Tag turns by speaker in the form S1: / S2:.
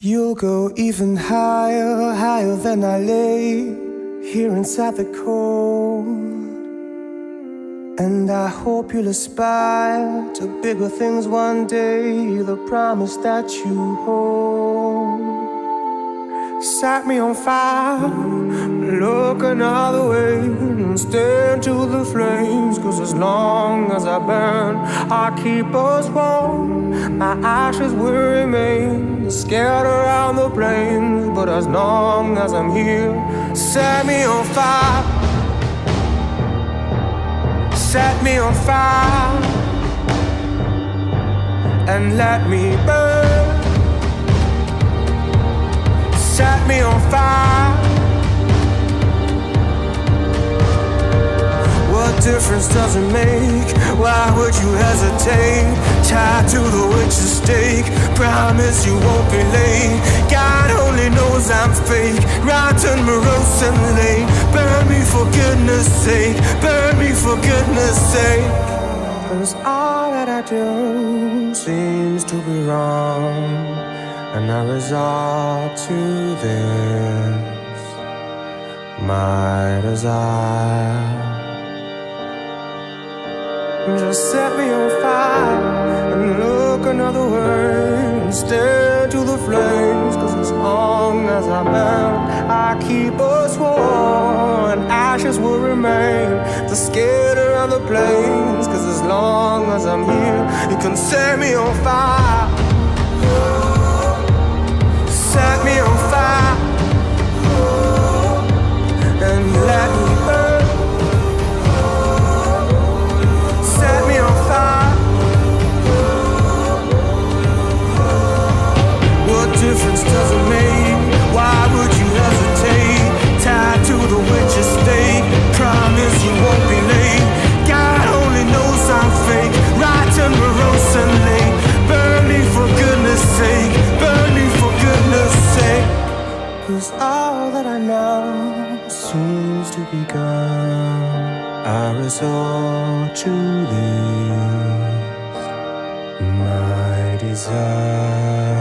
S1: You'll go even higher, higher than I lay here inside the cold. And I hope you'll aspire to bigger things one day, the promise that you hold. Set me on fire, look another way, and stare into the flames. 'Cause as long as I burn, I'll keep us warm. My ashes will remain scattered around the plains. But as long as I'm here, set me on fire. Set me on fire and let me burn. Set me on fire. What difference does it make? Why would you hesitate? Tied to the witch's stake, promise you won't be late. God only knows I'm fake, rotten, morose and late. Burn me for goodness sake, burn me for goodness sake. 'Cause all that I do seems to be wrong, and I resort to this, my desire. Just set me on fire and look another way and stare to the flames. 'Cause as long as I burn, I keep us warm, and ashes will remain to scatter on the plains. 'Cause as long as I'm here, you can set me on fire. Set me on fire and let me burn. Set me on fire. What difference does it make? Why would you hesitate? Tied to the witch's stake, promise you won't be late. God only knows I'm fake, rotten, morose and late. Burn me for goodness sake, burn me for goodness sake. 'Cause all that I know seems to be gone. I resort to this, my desire.